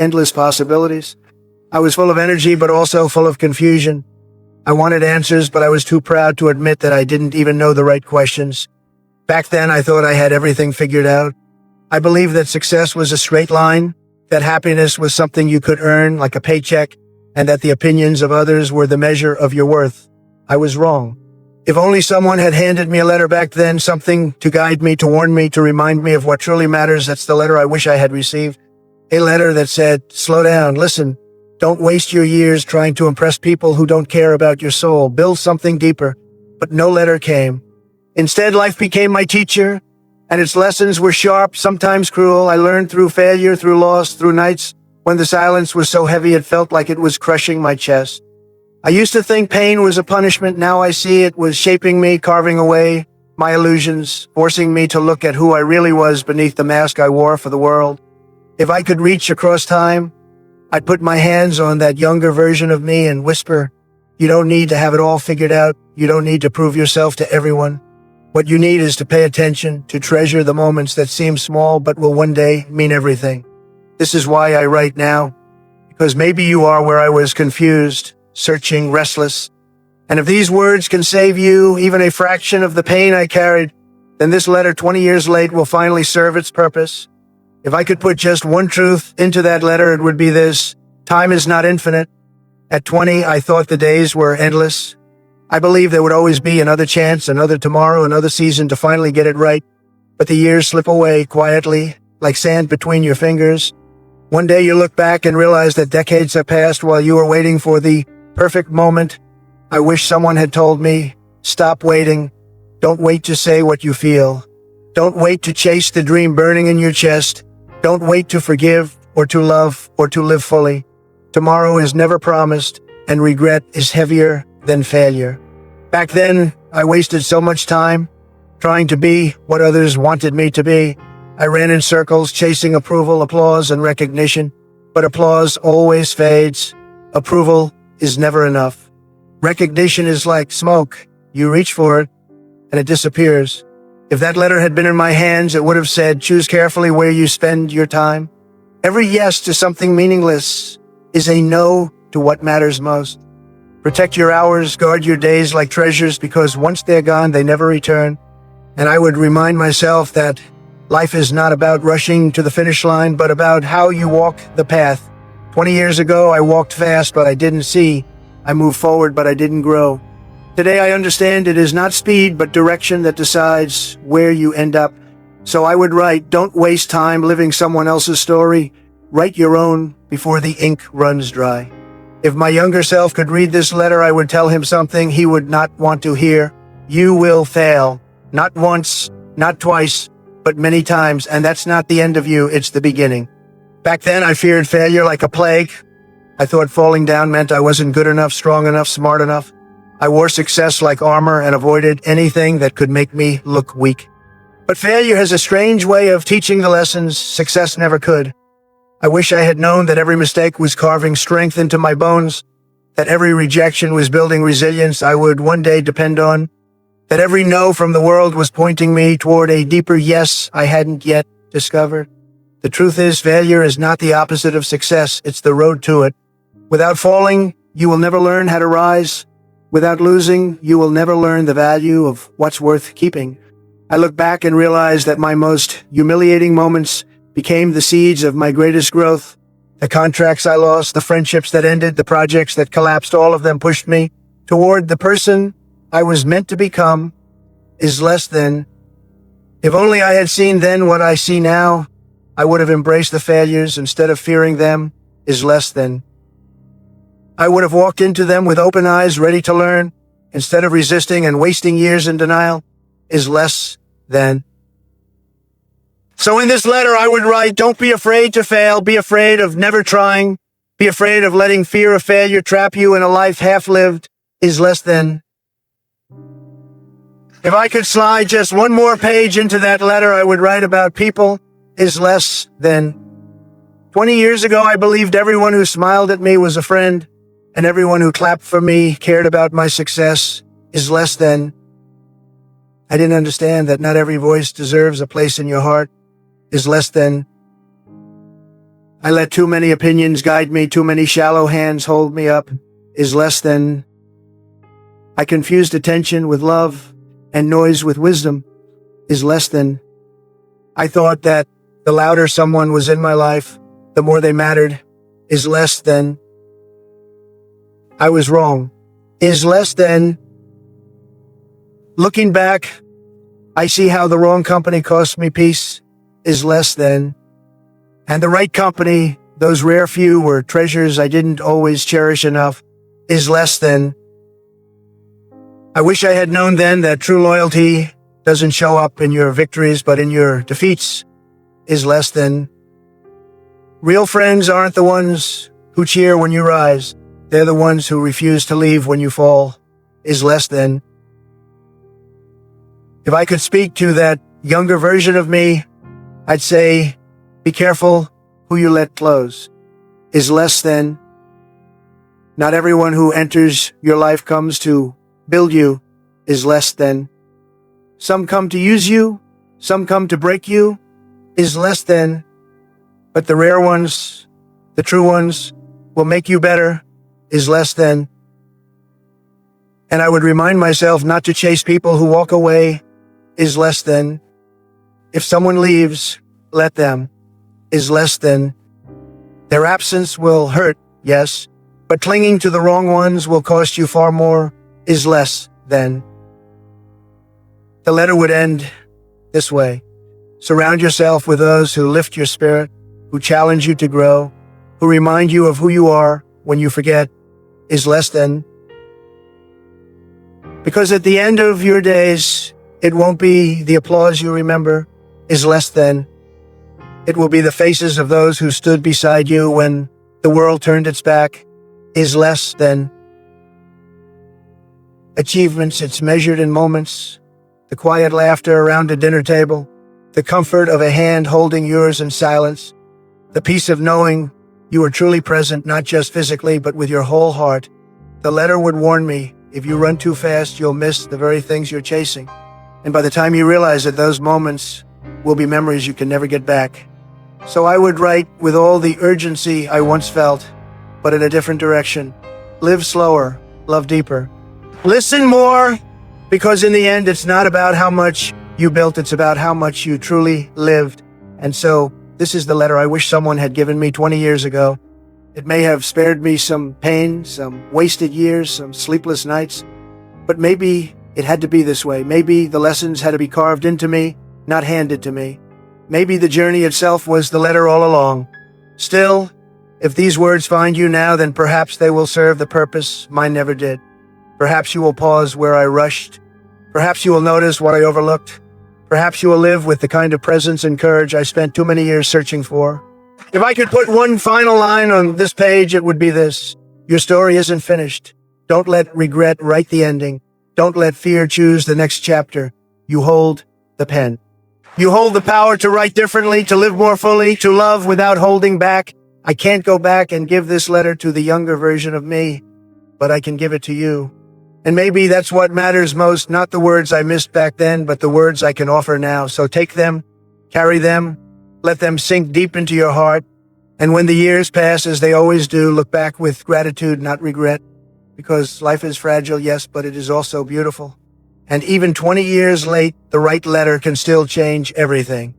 endless possibilities. I was full of energy, but also full of confusion. I wanted answers, but I was too proud to admit that I didn't even know the right questions. Back then, I thought I had everything figured out. I believed that success was a straight line, that happiness was something you could earn like a paycheck, and that the opinions of others were the measure of your worth. I was wrong. If only someone had handed me a letter back then, something to guide me, to warn me, to remind me of what truly matters, that's the letter I wish I had received. A letter that said, slow down, listen, don't waste your years trying to impress people who don't care about your soul. Build something deeper. But no letter came. Instead, life became my teacher, and its lessons were sharp, sometimes cruel. I learned through failure, through loss, through nights when the silence was so heavy it felt like it was crushing my chest. I used to think pain was a punishment. Now I see it was shaping me, carving away my illusions, forcing me to look at who I really was beneath the mask I wore for the world. If I could reach across time, I'd put my hands on that younger version of me and whisper, you don't need to have it all figured out. You don't need to prove yourself to everyone. What you need is to pay attention, to treasure the moments that seem small but will one day mean everything. This is why I write now, because maybe you are where I was, confused, searching, restless. And if these words can save you even a fraction of the pain I carried, then this letter 20 years late will finally serve its purpose. If I could put just one truth into that letter, it would be this: time is not infinite. At 20, I thought the days were endless. I believed there would always be another chance, another tomorrow, another season to finally get it right. But the years slip away quietly, like sand between your fingers. One day you look back and realize that decades have passed while you were waiting for the perfect moment. I wish someone had told me, stop waiting. Don't wait to say what you feel. Don't wait to chase the dream burning in your chest. Don't wait to forgive or to love or to live fully. Tomorrow is never promised, and regret is heavier than failure. Back then, I wasted so much time trying to be what others wanted me to be. I ran in circles, chasing approval, applause, and recognition. But applause always fades. Approval is never enough. Recognition is like smoke. You reach for it, and it disappears. If that letter had been in my hands, it would have said, choose carefully where you spend your time. Every yes to something meaningless is a no to what matters most. Protect your hours, guard your days like treasures, because once they're gone, they never return. And I would remind myself that life is not about rushing to the finish line, but about how you walk the path. 20 years ago, I walked fast, but I didn't see. I moved forward, but I didn't grow. Today, I understand it is not speed, but direction that decides where you end up. So I would write, don't waste time living someone else's story. Write your own before the ink runs dry. If my younger self could read this letter, I would tell him something he would not want to hear. You will fail. Not once, not twice, but many times. And that's not the end of you, it's the beginning. Back then, I feared failure like a plague. I thought falling down meant I wasn't good enough, strong enough, smart enough. I wore success like armor and avoided anything that could make me look weak. But failure has a strange way of teaching the lessons success never could. I wish I had known that every mistake was carving strength into my bones, that every rejection was building resilience I would one day depend on, that every no from the world was pointing me toward a deeper yes I hadn't yet discovered. The truth is, failure is not the opposite of success, it's the road to it. Without falling, you will never learn how to rise. Without losing, you will never learn the value of what's worth keeping. I look back and realize that my most humiliating moments became the seeds of my greatest growth. The contracts I lost, the friendships that ended, the projects that collapsed, all of them pushed me toward the person I was meant to become. Is less than. If only I had seen then what I see now, I would have embraced the failures instead of fearing them. Is less than. I would have walked into them with open eyes, ready to learn, instead of resisting and wasting years in denial. Is less than. So in this letter, I would write, don't be afraid to fail. Be afraid of never trying. Be afraid of letting fear of failure trap you in a life half-lived. Is less than. If I could slide just one more page into that letter, I would write about people. Is less than. 20 years ago, I believed everyone who smiled at me was a friend, and everyone who clapped for me cared about my success. Is less than. I didn't understand that not every voice deserves a place in your heart. Is less than. I let too many opinions guide me, too many shallow hands hold me up, is less than. I confused attention with love and noise with wisdom, is less than. I thought that the louder someone was in my life, the more they mattered, is less than. I was wrong, is less than. Looking back, I see how the wrong company cost me peace, is less than. And the right company, those rare few were treasures I didn't always cherish enough, is less than. I wish I had known then that true loyalty doesn't show up in your victories, but in your defeats, is less than. Real friends aren't the ones who cheer when you rise. They're the ones who refuse to leave when you fall, is less than. If I could speak to that younger version of me, I'd say, be careful who you let close, is less than. Not everyone who enters your life comes to build you, is less than. Some come to use you, some come to break you, is less than. But the rare ones, the true ones, will make you better, is less than. And I would remind myself not to chase people who walk away, is less than. If someone leaves, let them, is less than. Their absence will hurt, yes, but clinging to the wrong ones will cost you far more, is less than. The letter would end this way. Surround yourself with those who lift your spirit, who challenge you to grow, who remind you of who you are when you forget, is less than. Because at the end of your days, it won't be the applause you remember, is less than. It will be the faces of those who stood beside you when the world turned its back, is less than. Achievements, it's measured in moments, the quiet laughter around a dinner table, the comfort of a hand holding yours in silence, the peace of knowing you are truly present, not just physically, but with your whole heart. The letter would warn me, if you run too fast, you'll miss the very things you're chasing. And by the time you realize that those moments will be memories you can never get back. So I would write with all the urgency I once felt, but in a different direction. Live slower, love deeper. Listen more, because in the end, it's not about how much you built, it's about how much you truly lived. And so this is the letter I wish someone had given me 20 years ago. It may have spared me some pain, some wasted years, some sleepless nights, but maybe it had to be this way. Maybe the lessons had to be carved into me, not handed to me. Maybe the journey itself was the letter all along. Still, if these words find you now, then perhaps they will serve the purpose mine never did. Perhaps you will pause where I rushed. Perhaps you will notice what I overlooked. Perhaps you will live with the kind of presence and courage I spent too many years searching for. If I could put one final line on this page, it would be this. Your story isn't finished. Don't let regret write the ending. Don't let fear choose the next chapter. You hold the pen. You hold the power to write differently, to live more fully, to love without holding back. I can't go back and give this letter to the younger version of me, but I can give it to you. And maybe that's what matters most, not the words I missed back then, but the words I can offer now. So take them, carry them, let them sink deep into your heart. And when the years pass, as they always do, look back with gratitude, not regret. Because life is fragile, yes, but it is also beautiful. And even 20 years late, the right letter can still change everything.